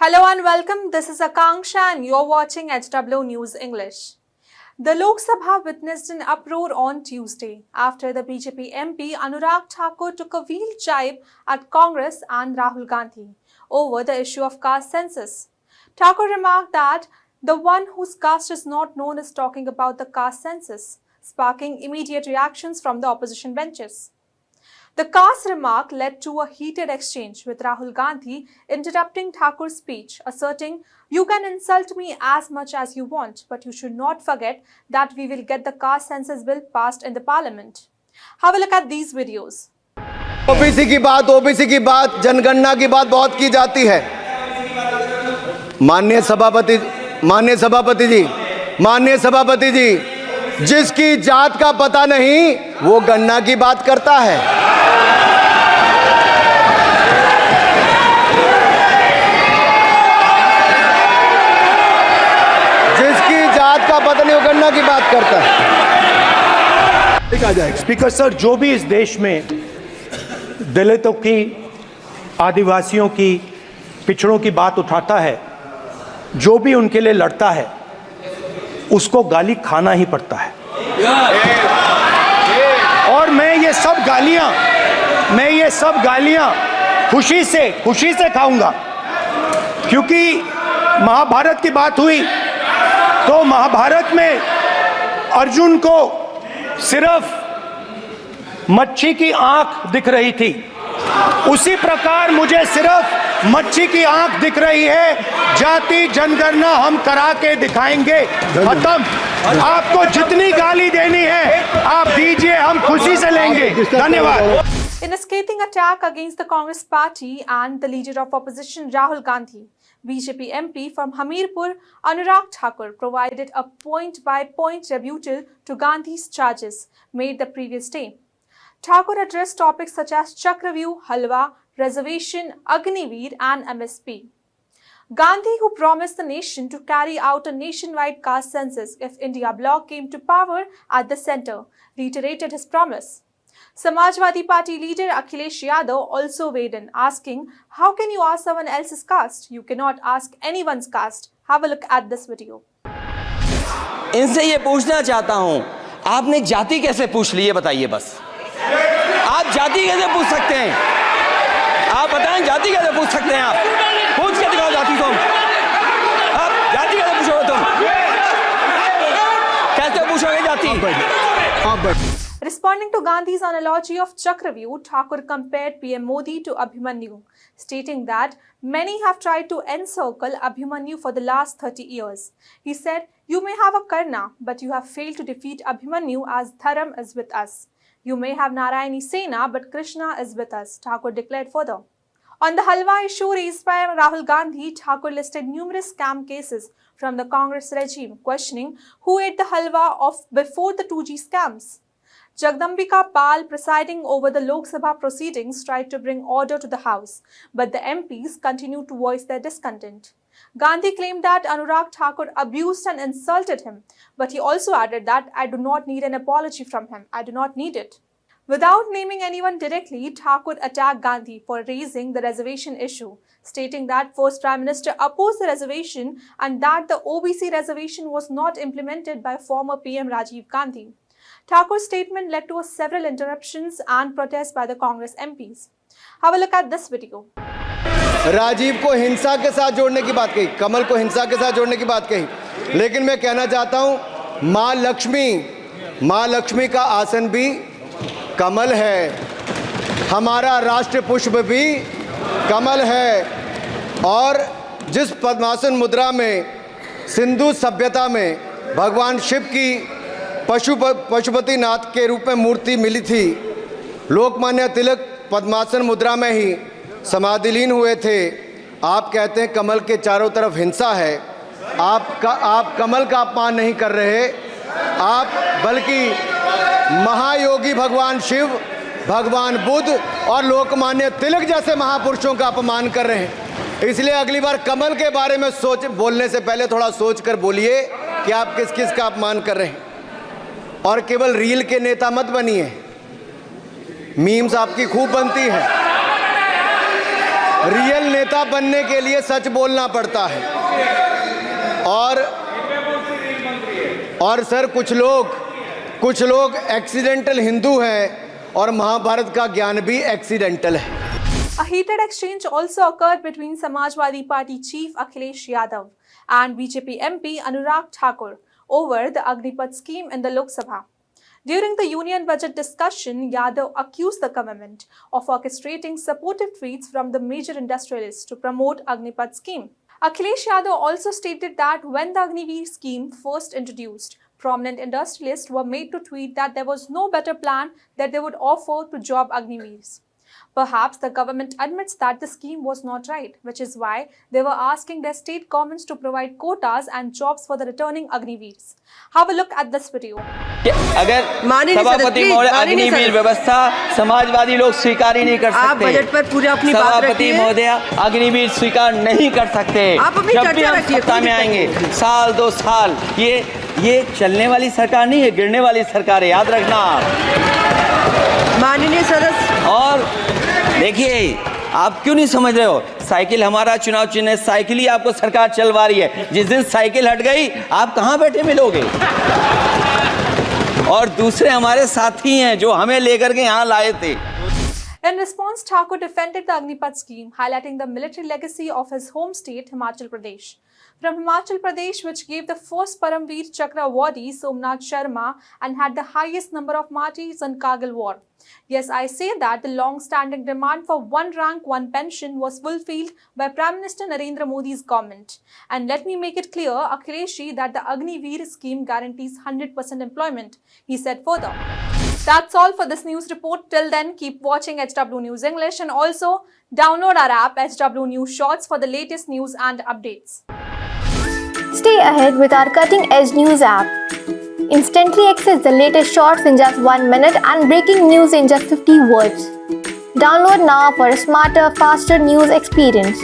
Hello and welcome. This is Akanksha and you're watching HW News English. The Lok Sabha witnessed an uproar on Tuesday after the BJP MP Anurag Thakur took a wheel jibe at Congress and Rahul Gandhi over the issue of caste census. Thakur remarked that the one whose caste is not known is talking about the caste census, sparking immediate reactions from the opposition benches. The caste remark led to a heated exchange with Rahul Gandhi interrupting Thakur's speech, asserting, "You can insult me as much as you want, but you should not forget that we will get the caste census bill passed in the parliament." Have a look at these videos. OBC की बात, जनगणना की बात बहुत की जाती है। माननीय सभापति जी, जिसकी जात का पता नहीं वो गणना की बात करता है। जिसकी जात का पता नहीं वो गणना की बात करता है। स्पीकर सर, जो भी इस देश में दलितों की, आदिवासियों की, पिछड़ों की बात उठाता है, जो भी उनके लिए लड़ता है, उसको गाली खाना ही पड़ता है। और मैं ये सब गालियां खुशी से खाऊंगा, क्योंकि महाभारत की बात हुई तो महाभारत में अर्जुन को सिर्फ मच्छी की आंख दिख रही थी, उसी प्रकार मुझे सिर्फ मच्छी की आंख दिख रही है। जाति जनगणना हम करा के दिखाएंगे। खत्म। आपको जितनी गाली देनी है आप दीजिए, हम खुशी से लेंगे। धन्यवाद। In a scathing attack against the Congress party and the leader of opposition Rahul Gandhi, BJP MP from Hamirpur Anurag Thakur provided a point-by-point rebuttal to Gandhi's charges made the previous day. Thakur addressed topics such as Chakravyuh, Halwa, reservation, Agniveer and MSP. Gandhi, who promised the nation to carry out a nationwide caste census if India Bloc came to power at the centre, reiterated his promise. Samajwadi Party leader Akhilesh Yadav also weighed in, asking, "How can you ask someone else's caste? You cannot ask anyone's caste." Have a look at this video. इनसे ये पूछना चाहता हूं, आपने जाति कैसे पूछ ली, ये बताइए बस। आप जाति कैसे पूछ सकते हैं? आप बताएं, जाति कैसे पूछ सकते हैं? आप पूछ के दिखाओ जाति तुम। आप जाति कैसे पूछोगे तुम? कैसे पूछोगे जाति? Responding to Gandhi's analogy of Chakravyuh, Thakur compared PM Modi to Abhimanyu, stating that many have tried to encircle Abhimanyu for the last 30 years. He said, "You may have a Karna, but you have failed to defeat Abhimanyu as Dharam is with us. You may have Narayani Sena, but Krishna is with us," Thakur declared further. On the Halwa issue raised by Rahul Gandhi, Thakur listed numerous scam cases from the Congress regime, questioning who ate the halwa of before the 2G scams. Jagdambika Pal, presiding over the Lok Sabha proceedings, tried to bring order to the House, but the MPs continued to voice their discontent. Gandhi claimed that Anurag Thakur abused and insulted him, but he also added that, "I do not need an apology from him. I do not need it." Without naming anyone directly, Thakur attacked Gandhi for raising the reservation issue, stating that first Prime Minister opposed the reservation and that the OBC reservation was not implemented by former PM Rajiv Gandhi. Thakur's statement led to several interruptions and protests by the Congress MPs. Have a look at this video. Rajiv को हिंसा के साथ जोड़ने की बात कही, कमल को हिंसा के साथ जोड़ने की बात कही, लेकिन मैं कहना चाहता हूं मां लक्ष्मी का आसन भी कमल है, हमारा राष्ट्र पुष्प भी कमल है। और जिस पद्मासन मुद्रा में सिंधु सभ्यता में भगवान शिव की पशुपति नाथ के रूप में मूर्ति मिली थी, लोकमान्य तिलक पद्मासन मुद्रा में ही समाधिलीन हुए थे। आप कहते हैं कमल के चारों तरफ हिंसा है। आप कमल का अपमान नहीं कर रहे, आप बल्कि महायोगी भगवान शिव, भगवान बुद्ध और लोकमान्य तिलक जैसे महापुरुषों का अपमान कर रहे हैं। इसलिए अगली बार कमल के बारे में बोलने से पहले थोड़ा सोच कर बोलिए कि आप किस किस का अपमान कर रहे हैं। और केवल रील के नेता मत बनिए, मीम्स आपकी खूब बनती है। रियल नेता बनने के लिए सच बोलना पड़ता है। और सर कुछ लोग एक्सीडेंटल हिंदू हैं और महाभारत का ज्ञान भी एक्सीडेंटल है। A heated exchange also occurred between Samajwadi Party chief Akhilesh Yadav and BJP MP Anurag Thakur over the Agnipath scheme in the Lok Sabha. During the union budget discussion, Yadav accused the government of orchestrating supportive tweets from the major industrialists to promote Agnipath scheme. Akhilesh Yadav also stated that when the Agniveer scheme first introduced, prominent industrialists were made to tweet that there was no better plan that they would offer to job Agniveers. Perhaps the government admits that the scheme was not right, which is why they were asking their state governments to provide quotas and jobs for the returning Agniveers. Have a look at this video. अगर सभापति महोदय अग्निवीर व्यवस्था समाजवादी लोग स्वीकार ही नहीं कर सकते। आप बजट पर पूरी अपनी बात सभापति रखिए। महोदय अग्निवीर स्वीकार नहीं कर सकते। आप अपनी जब भी चर्चा हम रखिए, सत्ता में आएंगे साल 2 साल, ये चलने वाली सरकार नहीं है, गिरने वाली सरकार है, याद रखना। माननीय सदस्य, और देखिए आप क्यों नहीं समझ रहे हो, साइकिल हमारा चुनाव चिन्ह है, साइकिल ही आपको सरकार चलवा रही है। जिस दिन साइकिल हट गई आप कहाँ बैठे मिलोगे। और दूसरे हमारे साथी हैं जो हमें लेकर के यहाँ लाए थे। In response, Thakur defended the Agnipath scheme, highlighting the military legacy of his home state, Himachal Pradesh. From Himachal Pradesh, which gave the first Paramveer Chakra awardee, Somnath Sharma, and had the highest number of martyrs in Kargil War. Yes, I say that the long-standing demand for one rank, one pension was fulfilled by Prime Minister Narendra Modi's government. And let me make it clear, Akhilesh, that the Agniveer scheme guarantees 100% employment, he said further. That's all for this news report. Till then, keep watching HW News English and also download our app HW News Shorts for the latest news and updates. Stay ahead with our cutting-edge news app. Instantly access the latest shorts in just 1 minute and breaking news in just 50 words. Download now for a smarter, faster news experience.